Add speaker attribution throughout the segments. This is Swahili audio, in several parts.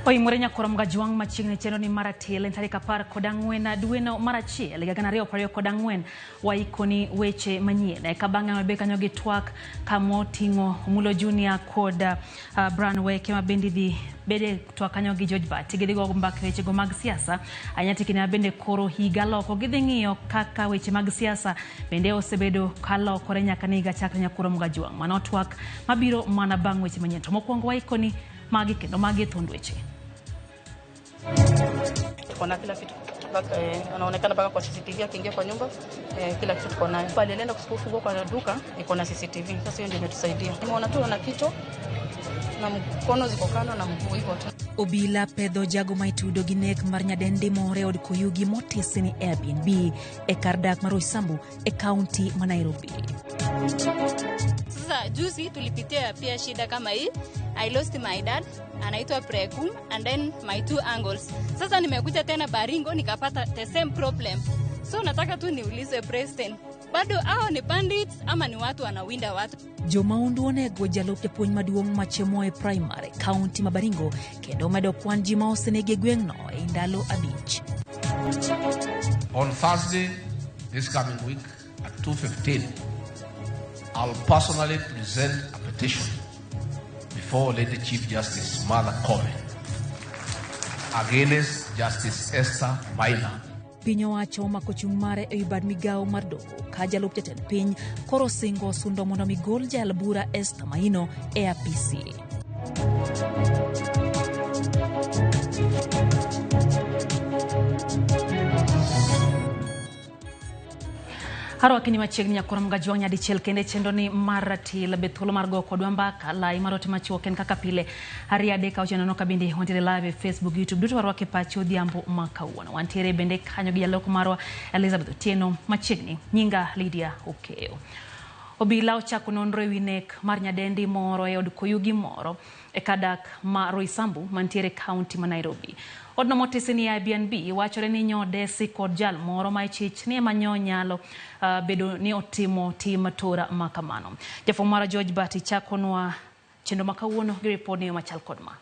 Speaker 1: Oi murenya koramga juang machigne cheno ni maratil en tarika par kodangwen na dueno marachiel ligagana rio pario kodangwen waikoni weche manyien kabanga mabeka nyogi twak kamo tingo mulo junior koda Branwe kema bendi di bede twak nyogi George Bat gidigo mbak weche go mag siasa anyati kina bende koro higalo ko gidingio kaka weche mag siasa bende osebedo kalo korenya kaniga chaknya koramga juang manotwak mabiro mana bang weche manyien to mokwongo waikoni magi kendo magi thondweche.
Speaker 2: Kuna kila kitu anaonekana baka kwa CCTV akiingia kwa nyumba kila kitu tuko nayo. Pale alienda kufungua kwa duka iko na CCTV. Sasa hiyo ndio imetusaidia. Nimeona tu na kichwa na mkono ziko kando na mguu hivyo tu.
Speaker 1: Obila pedho jago maitudo gi nek mar nyadendi more od Koyugi motisni Airbnb e kardak mar Roysambu e county ma Nairobi.
Speaker 3: Sasa juzi tulipitia pia shida kama hii. I lost my dad, anaitwa Prekum, and then my two uncles. Sasa nimekuja tena Baringo nikapata the same problem. So nataka tu niulize president, bado hao ni bandits ama ni watu wanawinda watu?
Speaker 1: Jomaundu onego jalup japuonj maduong' machiemo e primary county ma Baringo kendo medo kwan ji ma osenegi gweng'no e ndalo abich.
Speaker 4: On Thursday this coming week at 2:15 I'll personally present a petition before Lady Chief Justice Mother Koome against Justice Esther Maina.
Speaker 1: Piny owacho makochung' mare e bad migao mar doho ka jalup jatend piny koro singo sundo mondo migol jal bura Esther Maina e apisi. Haro akini machiegni ya koramga juang nyadi chiel kende chendo ni maratil bethulo margo kodwa mbaka lai marote machuo ken kaka pile hariade ka ocheno no kabindi wantiere live Facebook YouTube duto warwake pachi odhiambo makauono wantiere bende kanyo gi jaloko marwa Elizabeth Otieno machiegni nyinga Lydia Okeo. Obila ochako nonro ewi nek mar nyadendi moro e od Koyugi moro e kadak ma Roysambu mantiere county ma Nairobi. Odno motisni Airbnb wachore ni nyodesi kod jal moro ma ichich ni manyo nyalo bedo ni otimo tim tora makamano. Jafo mara George Bat chakonwa chendo makawuono gi report ni machal kod ma.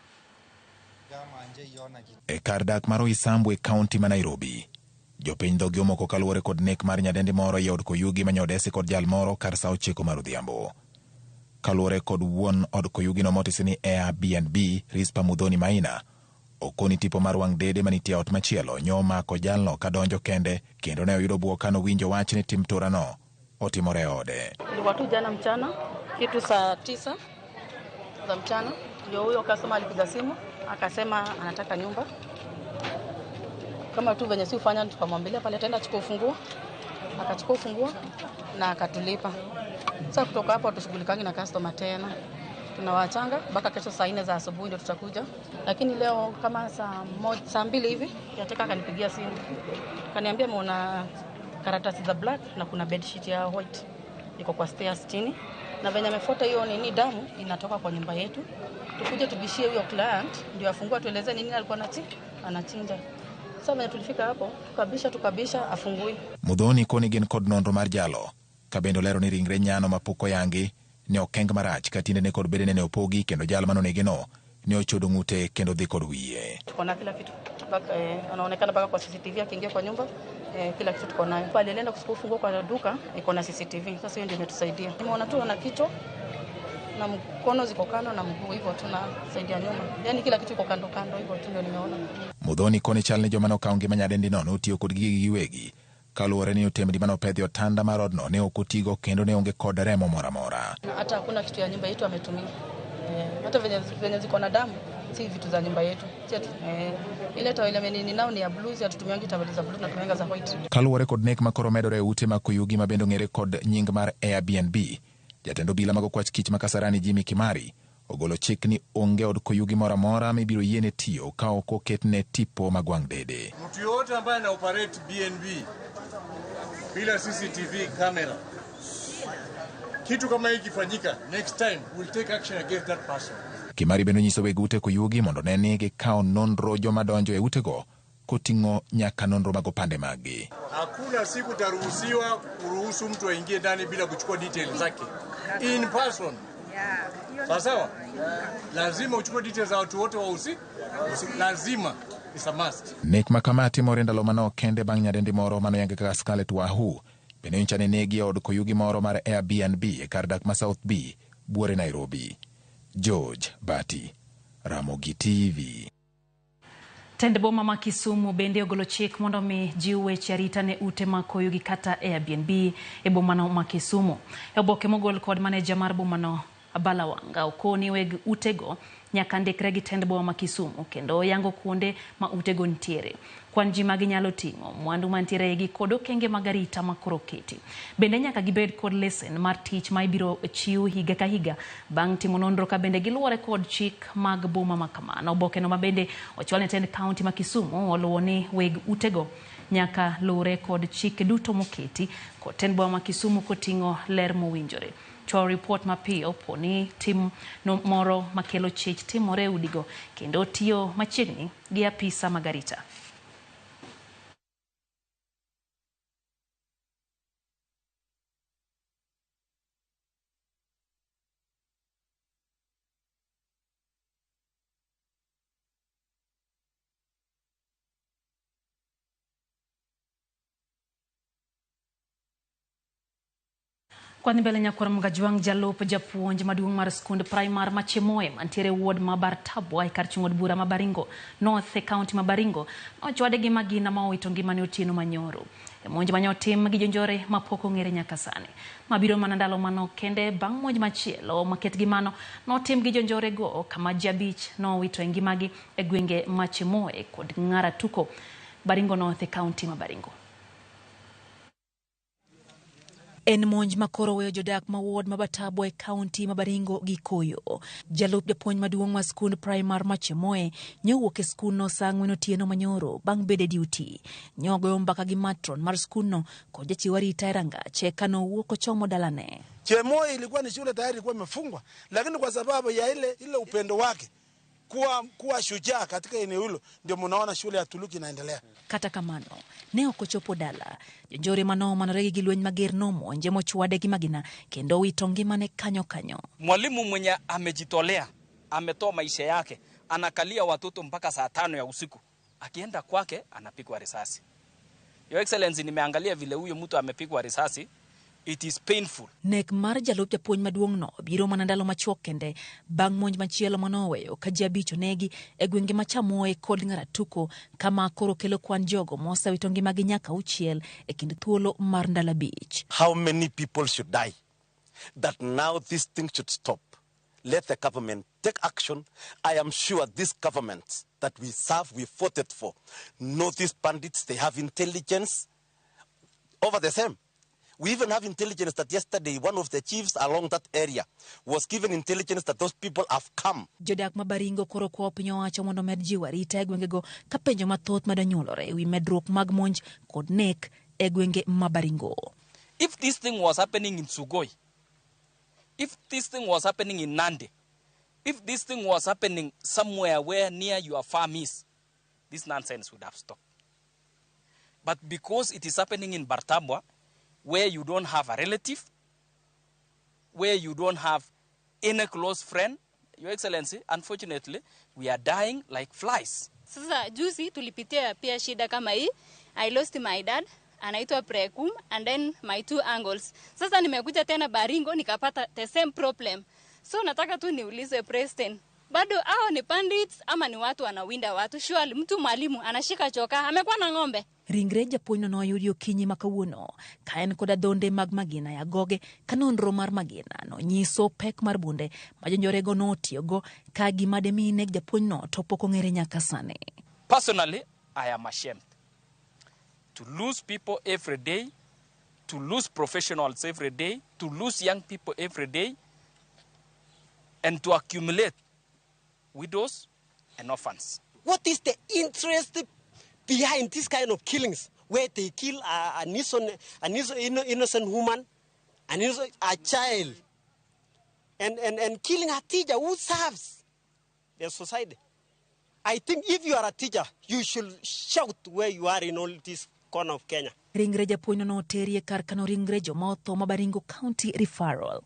Speaker 5: E kardak mar Roysambu e county ma Nairobi. Jopiny dhogi omoko kaluwore kod nek mar nyadendi moro e od Koyugi ma nyodesi kod jal moro kar sa 9 mar odhiambo. Kaluwore kod wuon od Koyugi no motisni Airbnb Rispa Mudhoni Maina okoni tipo mar wang' dede manitie ot machielo nyoma ko jalno kadonjo kende kendo ne oyudo buok kano winjo wach ni tim torano otimore ode.
Speaker 2: Ilikuwa tu jana mchana kitu saa 9 za mchana ndio huyo customer alipiga simu akasema anataka nyumba. Kama tu venye si ufanya tukamwambia pale tenda chukua ufunguo. Akachukua ufunguo na akatulipa. Sasa kutoka hapo tushughulikangi na customer tena. Tunawachanga mpaka kesho saa 4 za asubuhi ndio tutakuja. Lakini leo kama saa 2 hivi yataka akanipigia simu. Kaniambia muona karatasi za black na kuna bed sheet ya white iko kwa stairs chini. Na venye amefuata hiyo nini damu inatoka kwa nyumba yetu. Tukuje tubishie huyo client ndio afungue tueleze nini alikuwa anachinja. Sasa venye tulifika hapo tukabisha afungui.
Speaker 5: Mudhoni koni gen kod nonro mar jalo. Kabendo lero ni ringre nyano mapoko yangi ne okeng marach katinde ne kod bedene ne opogi kendo jal manonege no ne ochodo ng'ute kendo dhi kod wiye.
Speaker 2: Tuko na kila kitu anaonekana baka kwa CCTV akiingia kwa nyumba kila kitu tuko nayo. Pale alienda kufungua kwa duka iko na CCTV. Sasa hiyo ndio imetusaidia. Nimeona tu na kichwa na mkono ziko kando na mguu hivyo tunasaidia nyuma. Yaani kila kitu iko kando hivyo tu ndio nimeona.
Speaker 5: Mudhoni koni chalne joma no kaunge manyadendi no tiyo kod gigi giwegi. Kaluwore ni otemdi mano pedhi otanda marodno ne okotigo kendo ne onge kod remo moramora.
Speaker 2: Hata hakuna kitu ya nyumba yetu ametumia. Hata venye ziko na damu si vitu za nyumba yetu. Ile tawele ni nao ni ya blues atutumiangi tawele za blue na tumenga za white.
Speaker 5: Kaluwore kod nek makoro medore ute ma Koyugi mabendo ng'ere kod nying mar Airbnb. Jatendo obila mag okwach kich makasarani Jimmy Kimari ogolo chik ni onge od Koyugi moramora mibiro yiene tiyo ka ok oketne tipo mag wang' dede.
Speaker 6: Mtu yote ambaye ana operate BNB bila CCTV camera, kitu kama hiki kifanyika, next time we'll take action against that person.
Speaker 5: Kimari bendo nyiso weg ute Koyugi mondo ne gikawo nonro joma donjo e utego koting'o nyaka nonro mag opande magi.
Speaker 6: Hakuna siku taruhusiwa kuruhusu mtu aingie ndani bila kuchukua details zake in person. Sawa? Lazima uchukue details za watu wote wahusika. Lazima. It's a must.
Speaker 5: Nek makamati morendalo mano kende bang' nyadendi moro mano yange kaka Scarlett Wahoo bende nchane negi od koyugi moro mar Airbnb e kar dak ma South B, Buore, Nairobi. George Bati, Ramogi TV.
Speaker 1: Tend boma ma Kisumu bende ogolo chik mondo mi jiw weche arita ne ute ma koyugi kata Airbnb e boma no ma Kisumu. E oboke mogol kod maneja mar boma no Abalawanga okoni weg utego nyaka ndikre gi tend boma ma Kisumu kendo yango kuonde ma utego ntiere. Kwan ji magi nyalo ting'o mwandu mantiere gi kod okenge mag arita ma koro keti. Bende nyaka gibed kod lesen mar tich ma ibiro chiw higa ka higa bang' timo nonro ka bende giluwore kod chik mag boma ma kamano. Oboke no ma bende ochwal ne tend kaunti ma Kisumu oluwo ni weg utego nyaka luwre kod chike duto moketi kod tend boma ma Kisumu koting'o ler mowinjore. To report mapiyo poni tim no moro makelo chich timore udigo kendo tiyo machiegni gi apisa magarita. Kwa mbele nyakura mgajuang jalup japuonj maduong' mar skund primar Machemoe mantiere ward ma Bartabwa e kar chung'od bura ma Baringo North e county ma Baringo nochwade gi magina ma owito ngimane Otieno Manyoro. E monj manyo tim gi jonjore ma pok ong'ere nyaka sani. Mabiro mana ndalo mano kende bang' monj machielo maket gi mano notim gi jonjore go kama jabich nowito ngimagi e gwenge Machemoe kod Ng'ara Tuko, Baringo North e county ma Baringo. En monj makoro weyo jodak ma ward ma Bartabwa e county ma Baringo gi koyo. Jalup japuonj maduong' ma skund primar Machemoe nyowuok e skund no saa 4 otieno Manyoro bang' bede duty. Nyogo mbaka gi matron mar skund no kod jachiw arita e rangache kano wuok ochomo dalane.
Speaker 7: Chemoe ilikuwa ni shule tayari ilikuwa imefungwa, lakini kwa sababu ya ile upendo wake kuwa shujaa katika eneo hilo ndio mnaona shule ya Tuluki inaendelea.
Speaker 1: Kata kamano ne okochopo dala. Jonjore mano manore gi lweny mager nomo nje mochwade gi magina kendo wito ngimane kanyo.
Speaker 8: Mwalimu mwenye amejitolea, ametoa maisha yake, anakalia watoto mpaka saa 5 ya usiku. Akienda kwake anapigwa risasi. Your Excellency, nimeangalia vile huyo mtu amepigwa risasi. It is painful.
Speaker 1: Nek mar jalup japuonj maduong' no biro mana ndalo machuok kende bang' monj machielo manoweyo ka ji abich onegi e gwenge Machemoe kod Ng'ara Tuko kama koro kelo kwan jogo mosewito ngimagi nyaka 6 e kind thuolo mar ndalo 5.
Speaker 9: How many people should die? That now this thing should stop. Let the government take action. I am sure this government that we serve, we voted for, know these bandits, they have intelligence over the same. We even have intelligence that yesterday one of the chiefs along that area was given intelligence that those people have come.
Speaker 1: Jodak ma Baringo koro kwa piny owacho mondo med jiw arita e gwengego ka penjo mathoth madanyuolore e wi medruok mag monj kod nek e gwenge ma Baringo.
Speaker 8: If this thing was happening in Sugoi, if this thing was happening in Nandi, if this thing was happening somewhere where near your farm is, this nonsense would have stopped. But because it is happening in Bartabwa, where you don't have a relative, where you don't have any close friend, Your Excellency, unfortunately, we are dying like flies.
Speaker 3: Sasa juzi tulipitia pia shida kama hii. I lost my dad, anaitwa Prekum, and then my 2 uncles. Sasa nimekuja tena Baringo nikapata the same problem. So nataka tu niulize President, bado hao ni bandits ama ni watu wanawinda watu? Surely mtu mwalimu anashika choka amekuwa na ng'ombe.
Speaker 1: Ringre japuonj no yudo kinyi makawuono ka en koda donde mag magina ya goge kanonro mar magina no nyiso pek mar bunde ma jonjorego notiyogo ka gima demi neg japuonj no to pok ong'ere nyaka sani.
Speaker 8: Personally, I am ashamed to lose people every day, to lose professionals every day, to lose young people every day, and to accumulate widows and orphans.
Speaker 10: What is the interest behind this kind of killings, where they kill an innocent woman, a child, and killing a teacher who serves their society? I think if you are a teacher, you should shout where you are in all this corner of Kenya.
Speaker 1: Ringre japuonj no terie kar kano ringre joma otho ma Baringo County Referral.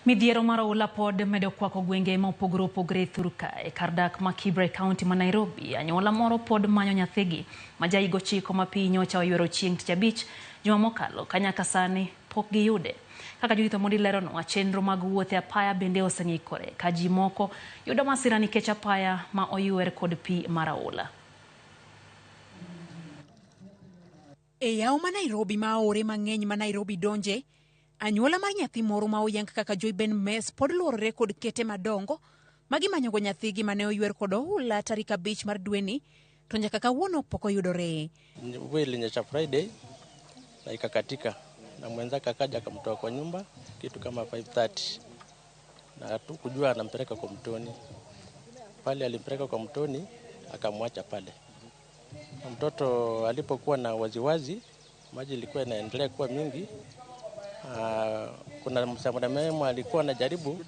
Speaker 1: Midhiero mar oula pod medo kwako gwenge ma opogore opogore thurka e kardak ma Kibre County ma Nairobi. Anyuola moro pod manyo nyathigi ma jaigo chiko ma piny nyocha oyuero chieng' tich abich juma mokalo kanyaka sani pok giyude. Kaka Judith Mondi lerono, chenro mag wuoth e apaya bende oseng'ikore ka ji moko yudo masira nikech apaya ma oyuer kod pi mar oula.
Speaker 11: E yawo ma Nairobi ma ore mang'eny ma Nairobi donje, anyuola mar nyathi moro ma oyang kaka Joy Ben Mes pod luorore kod kete madongo magimanyogo nyathigi mane oyuer kod oula tarik 5 mar dweni to nyaka kawuono pok oyudore.
Speaker 12: Ilinyesha Friday na ikakatika na mwenzake akaja akamtoa kwa nyumba kitu kama 5:30 na tukujua anampeleka kwa mtoni. Pale alimpeleka kwa mtoni akamwacha pale. Na mtoto alipokuwa na waziwazi, maji ilikuwa inaendelea kuwa mingi. Kuna msamaria mwema alikuwa anajaribu,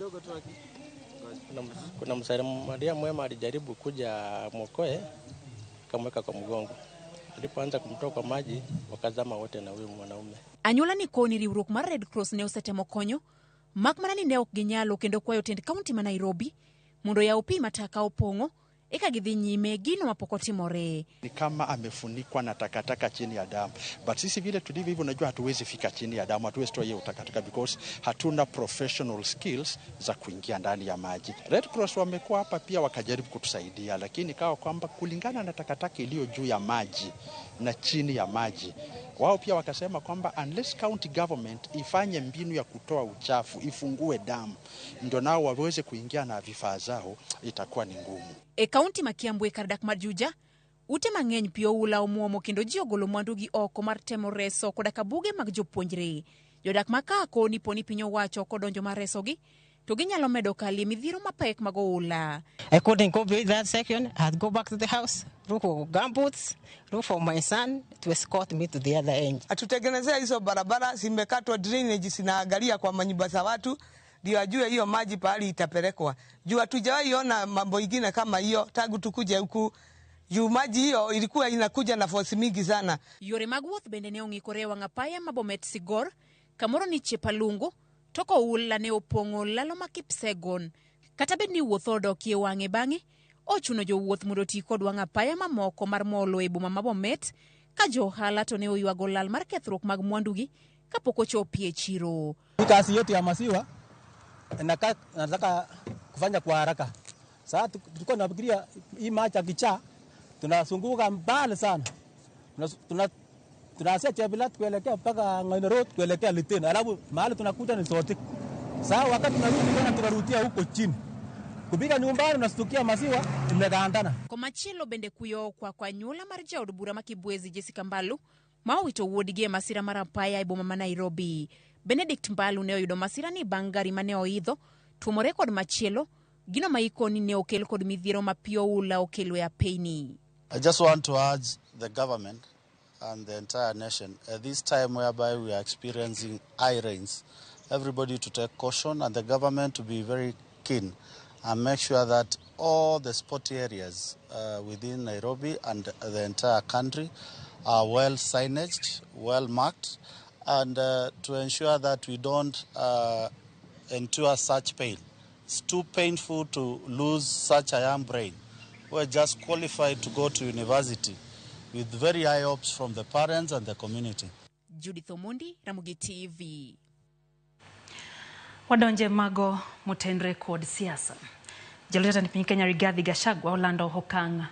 Speaker 12: kuna msamaria mwema alijaribu kuja mwokoe akamweka kwa mgongo. Alipoanza kumtoa kwa maji wakazama wote na huyo mwanaume.
Speaker 11: Anyuola ni koni riwruok mar Red Cross ne osetemo konyo mak mana ni ne ok ginyalo kendo kwayo tend kaunti ma Nairobi mondo yaw pi mataka opong'o eka gidhi nyime gino mapok otimore.
Speaker 13: Ni kama amefunikwa na takataka chini ya damu. But sisi vile tulivyo hivyo unajua hatuwezi fika chini ya damu, hatuwezi toa hiyo takataka because hatuna professional skills za kuingia ndani ya maji. Red Cross wamekuwa hapa pia wakajaribu kutusaidia, lakini kawa kwamba kulingana na takataka iliyo juu ya maji na chini ya maji, wao pia wakasema kwamba unless county government ifanye mbinu ya kutoa uchafu, ifungue damu, ndio nao waweze kuingia na vifaa zao, itakuwa ni ngumu.
Speaker 11: E kaunti ma Kiambu e kardak mar Juja, ute mang'eny pi oula omuomo kendo ji ogolo mwandugi oko mar temo reso koda ka buge mag jopuonjre. Jodak ma kako ni poni piny owacho kodonjo mar resogi, to ginyalo medo kali midhiero mapek mag oula.
Speaker 14: I couldn't go beyond that section. I had to go back to the house, look for gumboots, look for my son to escort me to the other end.
Speaker 15: Atutengenezea hizo barabara zimekatwa, drainage zinaangalia kwa manyumba za watu ndio ajue hiyo maji pahali itapelekwa. Juu hatujawahi ona mambo ingine kama hiyo tangu tukuje huku. Juu maji hiyo ilikuwa inakuja na force mingi sana.
Speaker 11: Yore mag wuoth bende ne ong'ikore wang' apaya ma Bomet Sigor, kamoro ni Chepalungu, toko oula ne opong'o lalo ma Kipsegon. Kata bed ni wuoth odokie wang'e bang'e, ochuno jowuoth mondo ti kod wang' apaya mamoko mar molo e boma ma Bomet, ka jo ohala to ne oywago lal mar kethruok mag mwandugi kapok ochopie chiro.
Speaker 16: Kazi yetu ya maziwa nataka kufanya kwa haraka. Sasa tulikuwa tunafikiria hii maji ya kichaa tunazunguka mbali sana. Tunaanzia Chebilat kuelekea mpaka Ng'oine Road kuelekea Litini. Alafu mahali tunakuja ni Sotik. Sasa wakati tunarudi tena tunarudia huko chini. Kupiga nyumbani unastukia maziwa imegandana.
Speaker 11: Komachielo bende kuyo kwa nyula mar jaod bura ma Kibwezi Jessica Mbalu ma owito wuodgi e masira mar apaya e boma ma Nairobi. Benedict Mbalu ne oyudo masira ni bang' gari mane oidho tuomore kod machielo gino ma ikoni ne okel kod midhiero ma pi oula okelo e apeyni.
Speaker 17: I just want to urge the government and the entire nation at this time whereby we are experiencing high rains, everybody to take caution and the government to be very keen and make sure that all the spotty areas within Nairobi and the entire country are well signaged, well marked, and to ensure that we don't endure such pain. It's too painful to lose such a young brain. We're just qualified to go to university with very high hopes from the parents and the community.
Speaker 11: Judith Omondi, Ramogi TV.
Speaker 1: Wadonje mago motendre kod siasa. Jalota ni piny Kenya Rigathi Gachagua olando hokang'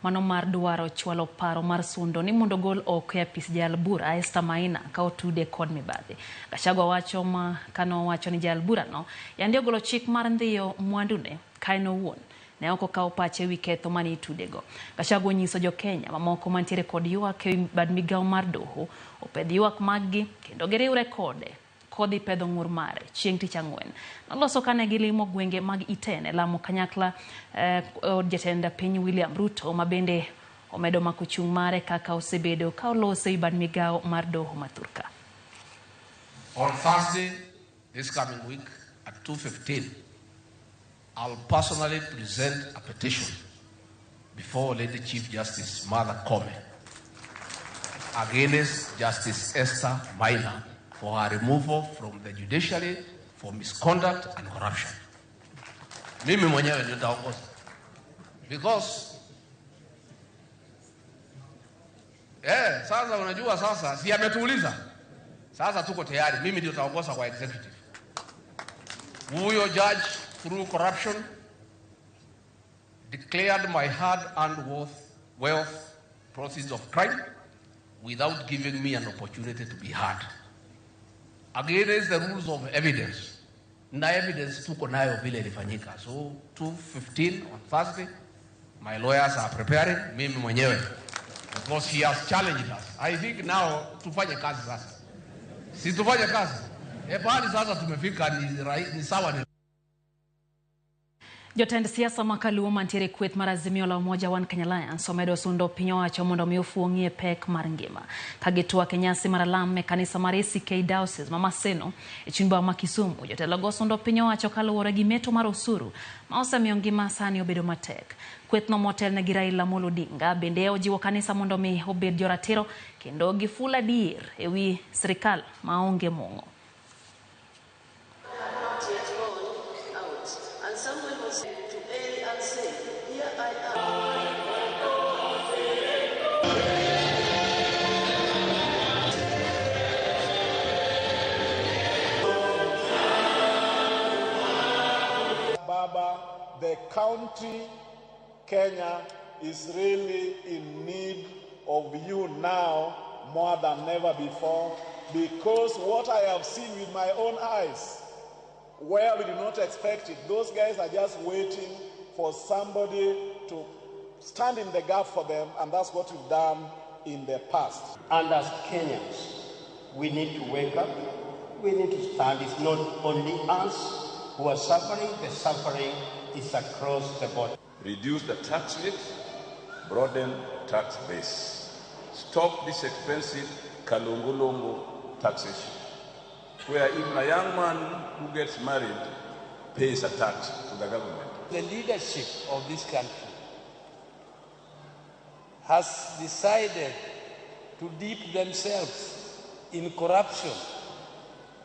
Speaker 1: mano mar dwaro chwalo paro mar sundo ni mondo gol oko e apis jal bura Esther Maina ka otude kod mibadhi. Gachagua wacho ma kano wacho ni jal bura no yandi ogolo chik mar ndhiyo mwandune kaino wuon ne oko kawo pache wi ketho mani itudego. Gachagua nyiso jo Kenya mamoko mantiere kod ywak e bad migawo mar doho opedh ywak maggi kendo giriwre kode kodhi pedho ng'ur mare chieng' tich ang'wen. Noloso kane gilimo gwenge mag Itene lamo kanyakla od jatend piny William Ruto ma bende omedo mako chung' mare kaka osebedo ka olose bad migawo mar doho mathurka.
Speaker 4: On Thursday this coming week at 2:15 I'll personally present a petition before Lady Chief Justice Martha Koome against Justice Esther Maina for her removal from the judiciary for misconduct and corruption. Mimi mwenyewe ndio nitaongoza. Because sasa unajua sasa si ametuuliza. Sasa tuko tayari. Mimi ndio nitaongoza kwa executive. Huyo judge through corruption declared my hard-earned wealth proceeds of crime without giving me an opportunity to be heard. Against the rules of evidence. Na evidence tuko nayo vile ilifanyika. So 2:15 on Thursday, my lawyers are preparing, mimi mwenyewe. Because he has challenged us. I think now tufanye kazi sasa. Si tufanye kazi. Pahali sasa tumefika ni sawa ni.
Speaker 1: Jotend siasa makaluo mantiere kweth mar Azimio la Umoja One Kenya Alliance omedo sundo piny owacho mondo mi ofuong'ie pek mar ngima ka gitwa kenyasi mar lam e kanisa mar ACK Diocese ma Maseno e chuny boma ma Kisumu. Jotelo go sundo piny owacho kaluwore gi meto mar osuru ma osemiyo ngima sani obedo matek. Kwethno motel ne gi Raila Amolo Odinga bende ojiwo kanisa mondo mi obed joratiro kendo giful adier ewi sirikal maonge mong'o.
Speaker 18: The country, Kenya, is really in need of you now more than ever before, because what I have seen with my own eyes, where we did not expect it, those guys are just waiting for somebody to stand in the gap for them, and that's what we've done in the past.
Speaker 10: And as Kenyans, we need to wake up. We need to stand. It's not only us who are suffering. The suffering is across the board.
Speaker 19: Reduce the tax rate, broaden tax base. Stop this expensive kalongolongo taxation, where even a young man who gets married pays a tax to the government.
Speaker 20: The leadership of this country has decided to dip themselves in corruption,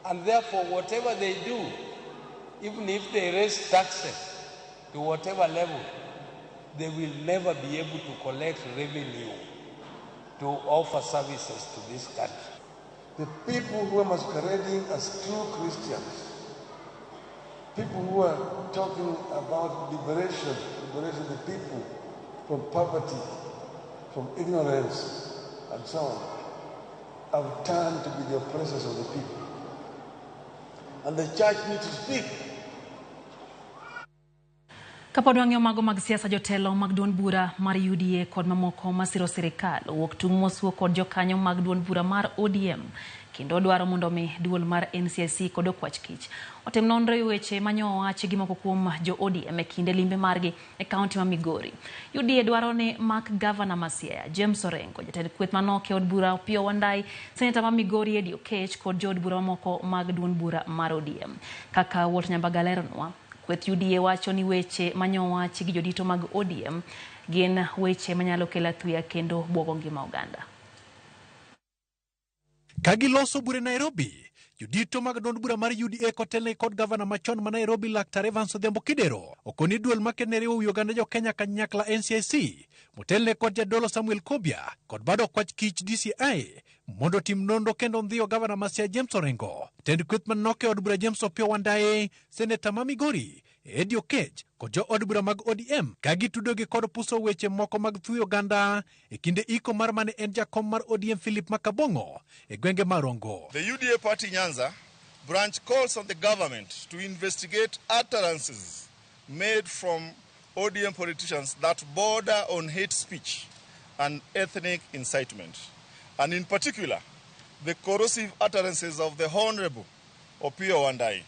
Speaker 20: and therefore whatever they do, even if they raise taxes to whatever level, they will never be able to collect revenue to offer services to this country.
Speaker 21: The people who are masquerading as true Christians, people who are talking about liberation of the people from poverty, from ignorance, and so on, have turned to be the oppressors of the people. And the church needs to speak.
Speaker 1: Kapod wang'eyo mago mag siasa, jotelo mag duond bura mar UDA kod mamoko masiro sirikal owuok tung' mosuo kod jokanyo mag duond bura mar ODM kendo dwaro mondo mi duol mar NCIC kod okwach kich otem nonro weche manyo wachi gi moko kuom jo ODM e kinde limbe margi e kaunti ma Migori. UDA dwaro ne mak governor ma Siaya James Orengo, jatend kweth manok e od bura Opiyo Wandayi, seneta ma Migori Eddie Okech kod jo od bura mamoko mag duond bura mar ODM. Kaka Wot Nyambagaleronwa, kweth UDA wacho ni weche manyo wachi gi jodito mag ODM gin weche manyalo kelo thuya kendo buogo ngima oganda.
Speaker 22: Kagiloso bure Nairobi, jodito mag duond bura mar UDA kotelne kod gavana machon ma Nairobi Laktar Evans Odhiambo Kidero okoni duol makenere u Uganda jo Kenya kanyakla NCIC motelne kod jadolo Samuel Kobia kod bado kwach kich DCI mondo tim nondo kendo ndhiyo gavana ma Siaya James Orengo, tend kweth manoke od bura James Opiyo Wandayi, seneta ma Migori Eddie Okech kod jo od bura mag ODM kagitudogi kod puso weche moko mag thuyo Uganda e kinde iko mar mane en jakom mar ODM Philip Makabongo e gwenge marongo.
Speaker 23: The UDA party Nyanza branch calls on the government to investigate utterances made from ODM politicians that border on hate speech and ethnic incitement, and in particular, the corrosive utterances of the Honorable Opiyo Wandayi,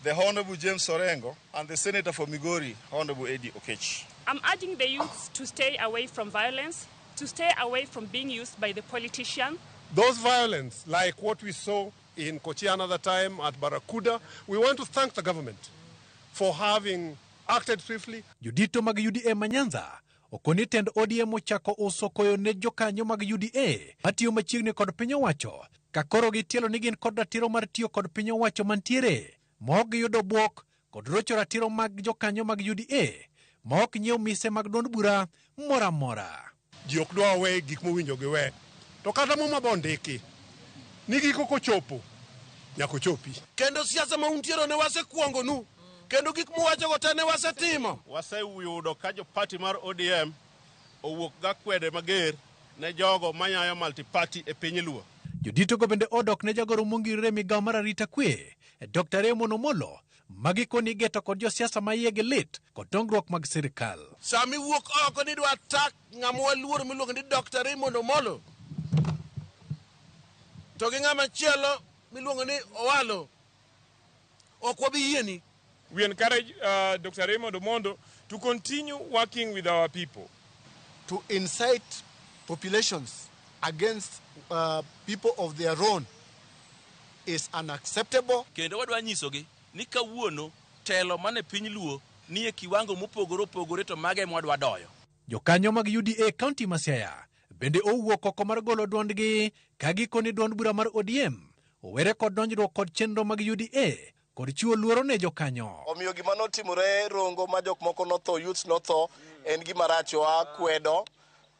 Speaker 23: the Honorable James Orengo, and the Senator for Migori, Honorable Eddie Okech.
Speaker 24: I'm urging the youth to stay away from violence, to stay away from being used by the politician.
Speaker 25: Those violence, like what we saw in Kochi another time at Barracuda, we want to thank the government for having acted swiftly.
Speaker 22: Judito mag UDA Manyanza okoni tend ODM ochako uso koyo ne jokanyo mag UDA matiyo machiegni kod piny owacho ka koro gitielo ni gin kod ratiro mar tiyo kod piny owacho mantiere maok yudo buok kod rocho ratiro mag jokanyo mag UDA maok nyiew mise mag duond bura mora mora.
Speaker 25: Ji ok dwa we gik mowinjo giwe. To kata mo mabondiki ni giko kochopo nyako chopi.
Speaker 2: Kendo siasa ma untiero ne wasekuongo nu. Kendo gik muwacho go tene wasetimo.
Speaker 23: Waseyudo ka jo party mar ODM owuok ga kwede mager ne jogo manyayo multi-party e piny luo.
Speaker 22: Jodito go bende odok ne jagoro mongirore migawo mar arita kwe Dr. Raymond Omolo magikoni geto kod josiasa mayege lit kod dongruok mag sirikal.
Speaker 2: Sami wuok oko ni dwa tak ng'amwa luor miluongo ni Dr. Raymond Omolo. To gi ng'ama chielo miluongo ni Owalo. Ok wabi yieni.
Speaker 5: We encourage Dr. Raymond Omolo to continue working with our people.
Speaker 6: To incite populations against people of their own is unacceptable.
Speaker 2: Kendo wadwa nyisogi ni kawuono telo mane piny luo ni e kiwango mopogore opogore to mage mwadwa doyo.
Speaker 22: Jokanyo mag UDA County ma Siaya bende owuok oko mar golo duondgi ka gikoni duond bura mar ODM owere kod donjruok kod chenro mag UDA kod chiwo luoro ne jokanyo.
Speaker 2: Omiyo gima notimore Rongo ma jok moko notho, youth notho, en gima rach wa kwedo,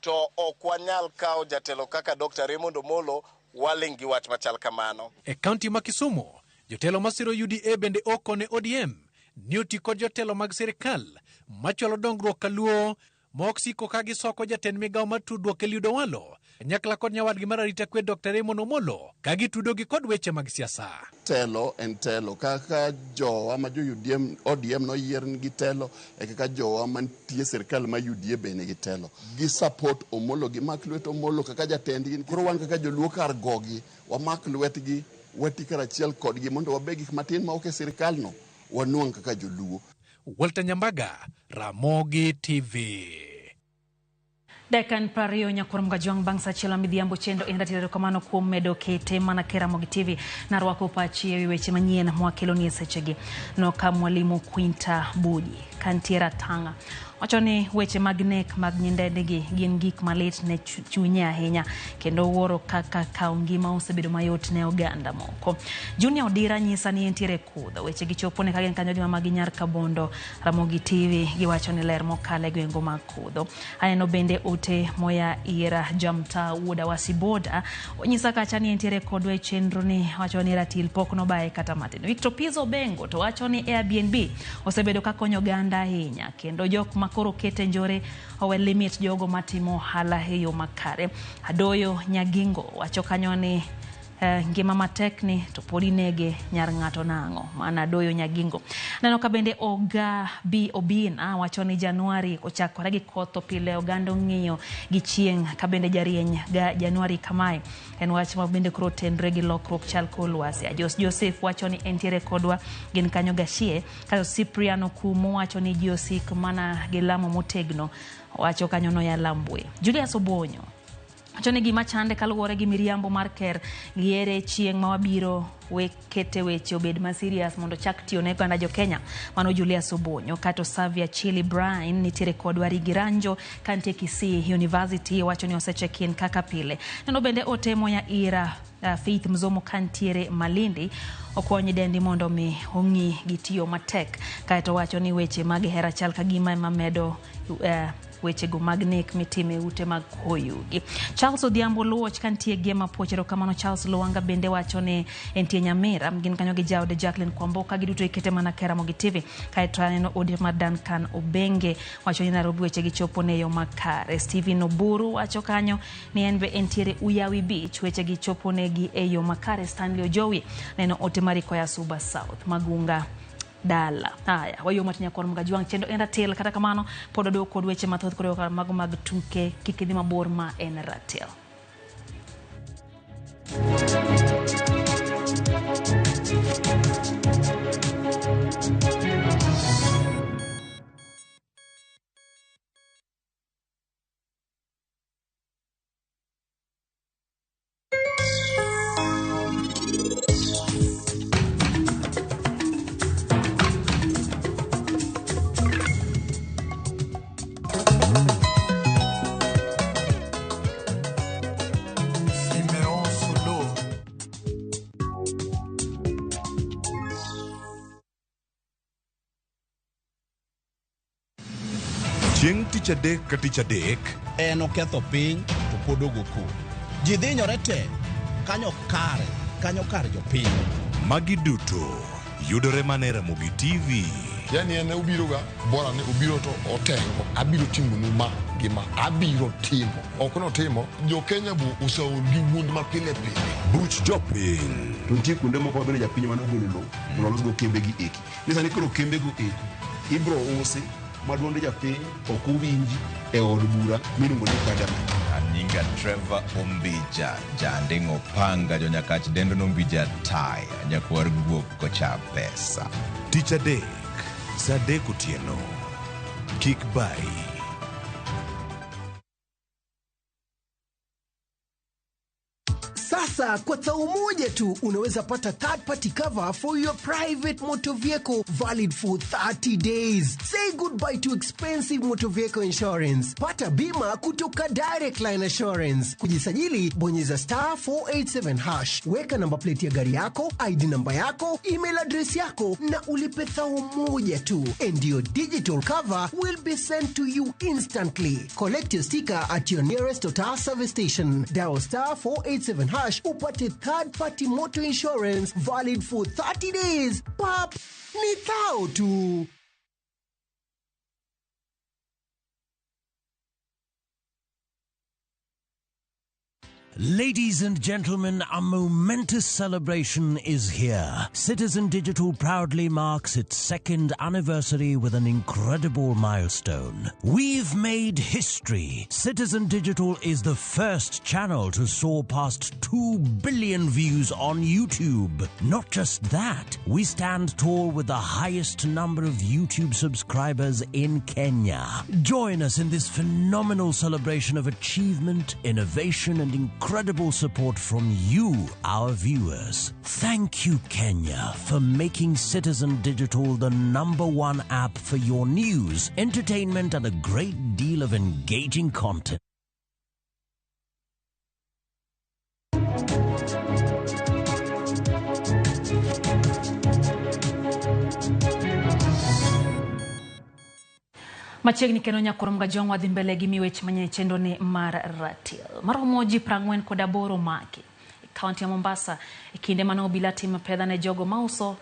Speaker 2: to ok wanyal kawo jatelo kaka Dr. Raymond Omolo waling gi wach machal kamano.
Speaker 22: E kaunti ma Kisumu, jotelo masiro UDA bende oko ne ODM ni oti kod jotelo mag sirikal macholo dongruok kaluo maok siko ka gisoko jatend migawo mar tudruok Eliud Owalo nyakla kod nyawadgi mar arita kwe Dr. Raymond Omolo ka gitudogi kod weche mag siasa.
Speaker 7: Telo en telo kaka jowa ma jo ODM no yier gi telo e kaka jowa mantie sirikal ma UDA bene gi telo gi support Omolo gi mak lwet Omolo kaka jatendgi. Koro wan kaka joluo kar gogi wa mak lwetgi wati karachiel kodgi mondo wabe gik matin ma oke sirikal no wanuang kaka joluo.
Speaker 22: Walter Nyambaga, Ramogi TV.
Speaker 1: Dekan Prario nyakurum gajuang bangsa chila midhiambo chendo enda tirero kamano kuom medo kete mana kera Ramogi TV na rwako pachi weche manyien mwakelo sechegi no ka mwalimu Quinta Budi kantiera tanga. Wachoni weche magnek mag nyindegi gin gik malit ne chunya ahinya kendo wuoro kaka kaungima osebedo mayot ne oganda moko. Junior Odira nyisa ni entiere kudha weche gichopo ne kagen kanyo mag nyar kabondo Ramogi TV giwachoni ler mokale gwengo makudho. Aneno bende ote moya ira jamta wuoda wasiboda onyisa kacha ni entiere kodwe chenro ni wachoni ratil pokno bae kata matin. Victor Pizzo Bengo to wachoni Airbnb osebedo kakonyo ganda ahinya kendo jok makoro kete njore owe limit jogo matimo hala heyo makare. Adoyo Nyagingo wacho kanyo ni ngima matekni to podi nege nyar ng'ato nango mana Adoyo Nyagingo. Neno ka bende Oga B Obina wacho ni Januari ochakore gi kotho pile ogando ng'iyo gi chieng ka bende jarieny ga Januari kamae en wach ma bende kro tenre gi lokruok chal kolwasi. Joseph wacho ni entiere kodwa gin kanyo gashie ka Cypriano Kumo wacho ni Josik mana gilamo motegno wacho kanyo no ya Lambwe. Julius Obonyo achone gima chande kaluwore gi miriambo mar ker giere chieng ma wabiro kete weche obed ma serious mondo chak tiyo ne ganda jo Kenya mano Julius Obonyo kato Savia Chili Brian nitiere kodwa Rigiranjo kante Kisii University wacho ni osechekin kaka pile. Neno bende otemo ya ira Faith Mzomo kantiere Malindi okonyi dendi mondo mi ongi gitiyo matek kato wacho ni weche mag hera chal kagima mamedo weche go magnek mitime ute mag koyugi. Charles Odhiambo Luoch kantie gema pochero kamano Charles Luanga bende wacho ne entie Nyamira mgin kanyo gi jawde Jacqueline Kwamboka giduto ikete mana kera Ramogi TV kaeto aneno odi mar Duncan Obenge wacho ni Nairobi weche gichopo ne yo makare. Steven Oburu wacho kanyo ni enbe entiere Uyawi Beach weche gichopo negi e yo makare. Stanley Ojowi neno ote mariko ya Suba South Magunga dala. Haya, wayo matinya kwa mga juang chendo enda tel kata kamano podo do kod weche mathoth kod mago mag tuke kikidhi mabor ma en ratel.
Speaker 3: Chieng' tich adek ka tich adek
Speaker 8: en oketho piny to pod ogo ji dhinyore te kanyo kar jopiny.
Speaker 3: Magi duto yudore mana e Ramogi TV.
Speaker 21: Yani ene ubiro ga bora ne ubiro to otengo abiro timo numa gima abiro timo okono timo jo Kenya bu usaul gi wund ma pile
Speaker 3: buch jopiny
Speaker 9: to nitie kuonde moko bende japiny mane ogolo lowo mondo olosgo kembe gi eki nisani koro kembe go eki ibro usi maduonde japiny ok uwinji e od bura miluongo ni parliament.
Speaker 12: Nyinga Trevor Ombija jandingo panga jo nyakach dendo nombija tai nyakwar guok kocha pesa.
Speaker 3: Tich adek saa 3 otieno. Kik bai.
Speaker 13: Sasa kwa thao moja tu unaweza pata third party cover for your private motor vehicle valid for 30 days. Say goodbye to expensive motor vehicle insurance. Pata bima kutoka Direct Line Assurance. Kujisajili bonyeza *487#. Weka namba plate ya gari yako, ID namba yako, email address yako na ulipe thao moja tu. And your digital cover will be sent to you instantly. Collect your sticker at your nearest Total service station. Dial *487# upate third party motor insurance valid for 30 days. Pap, ni thao tu.
Speaker 26: Ladies and gentlemen, a momentous celebration is here. Citizen Digital proudly marks its 2nd anniversary with an incredible milestone. We've made history. Citizen Digital is the first channel to soar past 2 billion views on YouTube. Not just that, we stand tall with the highest number of YouTube subscribers in Kenya. Join us in this phenomenal celebration of achievement, innovation, and incredible support from you, our viewers. Thank you, Kenya, for making Citizen Digital the #1 app for your news, entertainment, and a great deal of engaging content.
Speaker 1: Machiegni kendo nyakurom ga jong wadhi mbele gi miweche manyien chendo ni mar ratil. Maromoji 48 maki. Kaunti ya Mombasa kinde mano obila timo pedha ne jogo mauso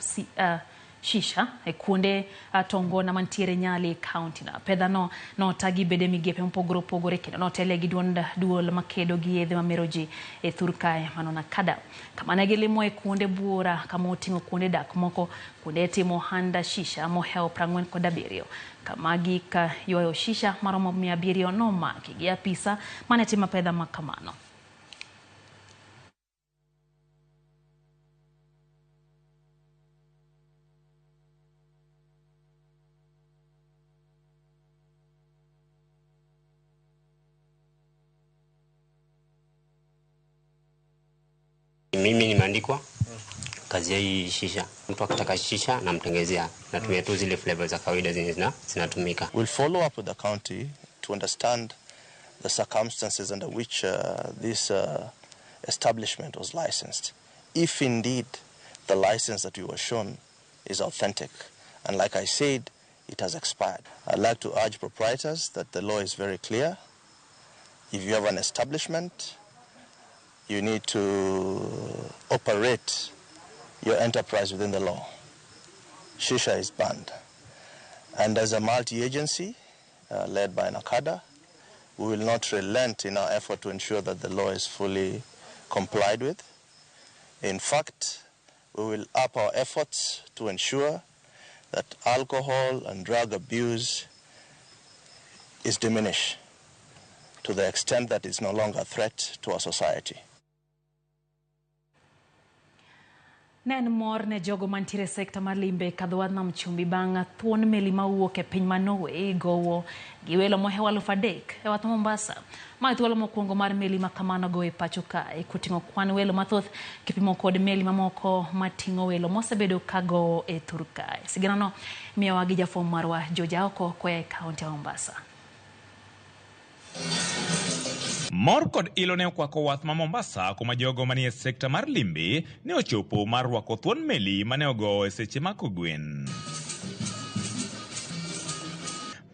Speaker 1: shisha kuonde tongo na mantiere Nyali kaunti na pedha no tagi bede migepe mpogore kendo no tele gi duol makedo gi yedhe mameroji thurkae manona kada kama ne gilimo kuonde buora kama otingo kuonde dak moko kuonde timo handa shisha moheo 47 kama gika yoyo shisha maromo 700 no maki gi apisa mane timo pedha makamano.
Speaker 27: Mimi nimeandikwa kazi ya hii shisha. Mtu akitaka shisha na mtengezea na tumia tu zile flavors za kawaida zenye zinatumika.
Speaker 17: We'll follow up with the county to understand the circumstances under which this establishment was licensed. If indeed the license that we were shown is authentic, and like I said, it has expired. I'd like to urge proprietors that the law is very clear. If you have an establishment, you need to operate your enterprise within the law. Shisha is banned. And as a multi-agency led by NACADA, we will not relent in our effort to ensure that the law is fully complied with. In fact, we will up our efforts to ensure that alcohol and drug abuse is diminished to the extent that it's no longer a threat to our society.
Speaker 1: Nen mor ne jogo mantire sekta mar limbe kadhwad nam chumbi bang' thuon meli mawuok e piny Norway gowo gi welo mohew 3,000 e wath Mombasa. Ma thuolo mokwongo mar meli makamano go e pacho kae kuting'o kwan welo mathoth kipimo kod meli mamoko mating'o welo mosebedo kago e Thurkae. Siganano miyowa gi jafwambo marwa Joja Oko koa kaunti ya Mombasa.
Speaker 28: Mor kod ilo ne okwako wath ma Mombasa kuma jogo manie sekta mar limbe ne ochopo mar rwako thuon meli mane ogo e seche mako gwen.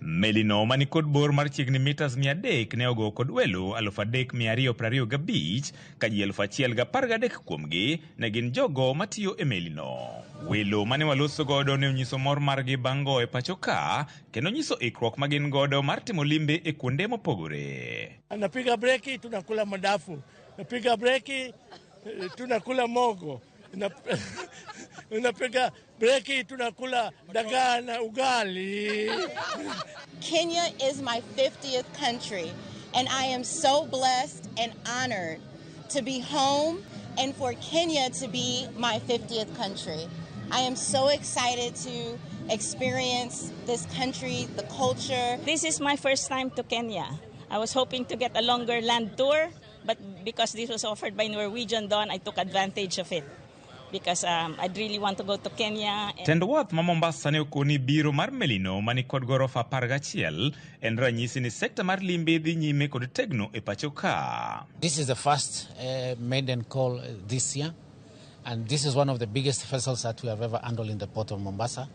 Speaker 28: Melino mani kod bor mar chiegni mitas 300 ne ogo kod welo 3,225 ka ji 1,013 kuomgi ne gin jogo matiyo e melino. Welo mane waloso godo ne onyiso mor margi bango e pacho ka kendo nyiso ikruok magin godo mar timo limbe e kuonde mopogore.
Speaker 4: Napiga breki tunakula madafu, napiga breki tunakula mogo, napiga breki tunakula dagaa na ugali.
Speaker 10: Kenya is my 50th country, and I am so blessed and honored to be home and for Kenya to be my 50th country. I am so excited to experience this country, the culture.
Speaker 11: This is my first time to Kenya. I was hoping to get a longer land tour, but because this was offered by Norwegian Dawn, I took advantage of it. Because I'd really want to go to Kenya.
Speaker 28: Tendwath ma Mombasa ne okoni biro mar melino mani kod gorofa 11 en ranyisi ni sekta mar limbe dhi nyime kod tegno e pacho ka.
Speaker 14: This is the first maiden call this year, and this is one of the biggest vessels that we have ever handled in the port of Mombasa.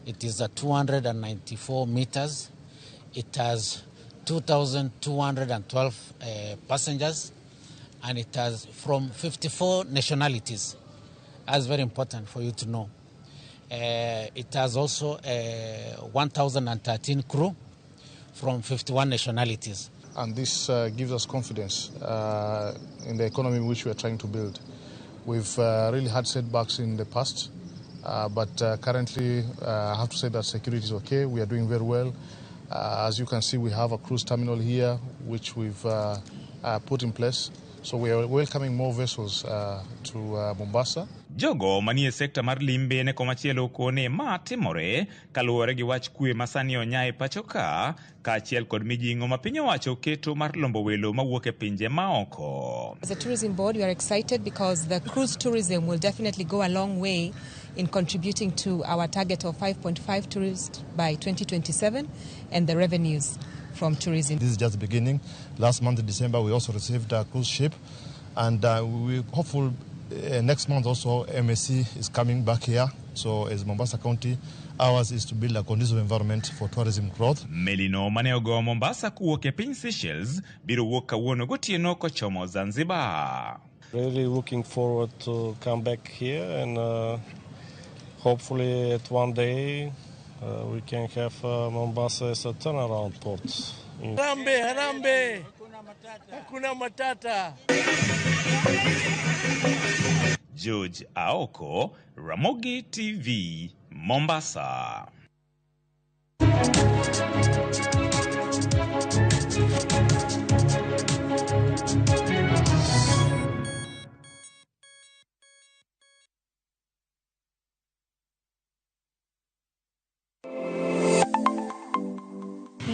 Speaker 14: It is 294 meters. It has 2,212 passengers, and it has from 54 nationalities. That's very important for you to know. It has also 1,013 crew from 51 nationalities.
Speaker 15: And this gives us confidence in the economy which we are trying to build. We've really had setbacks in the past, but currently I have to say that security is okay. We are doing very well. As you can see, we have a cruise terminal here which we've put in place. So we are welcoming more vessels to Mombasa.
Speaker 28: Jogo manie sekta mar limbe ne komachielo kone ma timore kaluwore gi wach kwe masani onyae pacho ka achiel kod mijingo ma piny owacho keto mar lombo welo mawuok e pinje maoko.
Speaker 16: As a tourism board, we are excited because the cruise tourism will definitely go a long way in contributing to our target of 5.5 tourists by 2027 and the revenues from tourism.
Speaker 15: This is just the beginning. Last month in December, we also received a cruise ship, and we're hopeful next month also MSC is coming back here. So as Mombasa County, ours is to build a conducive environment for tourism growth.
Speaker 28: Melino mane ogo Mombasa kuwuok e piny Seychelles biro wuok kawuono gotieno kochomo Zanzibar.
Speaker 18: Really looking forward to come back here, and hopefully at one day we can have Mombasa as a turnaround port.
Speaker 4: Harambe, harambe. Hakuna matata.
Speaker 28: George Aoko, Ramogi TV, Mombasa.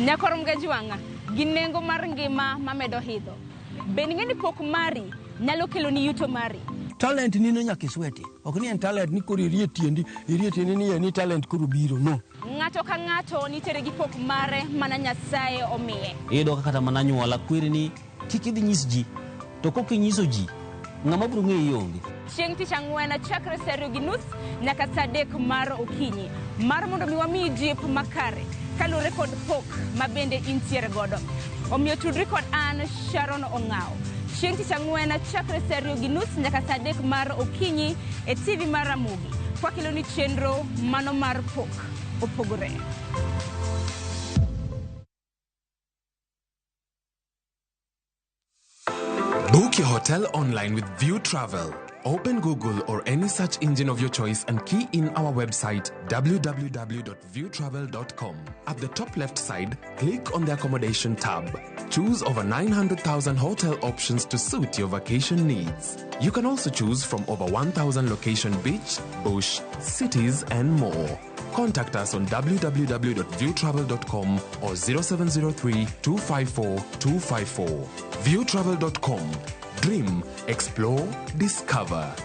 Speaker 19: Nyakorom gajuanga, ginengo mar ngima mamedo hidho. Beningeni pok mari, nyalo kelo ni yuto mari.
Speaker 29: Talent ni no nyaka isweti. Ok ni en talent ni koro irie tiendi ni talent koro biro, no.
Speaker 19: Ng'ato ka ng'ato nitere gi pok mare mana Nyasaye omiye.
Speaker 30: Iyudo kata mana nyuola kwiri ni kik idhi nyis ji, to kok inyiso ji, ng'ama biro ng'eyi onge.
Speaker 19: Chieng' tich ang'wen chakre saa 2:30 nyaka saa 3 mar okinyi. Mar mondo mi wamiyi jip makare kalure kod pok mabende intiere godo. Omiyo tudri kod an Sharon Ong'ao. Chieng' tich ang'wen chakre saa 2:30 nyaka saa 3 mar okinyi e TV mar Ramogi. Kwakelo ni chenro mano mar pok opogore.
Speaker 31: Book your hotel online with View Travel. Open Google or any search engine of your choice and key in our website www.viewtravel.com. At the top left side, click on the accommodation tab. Choose over 900,000 hotel options to suit your vacation needs. You can also choose from over 1,000 location beach, bush, cities and more. Contact us on www.viewtravel.com or 0703 254 254. Viewtravel.com. Dream, explore, discover.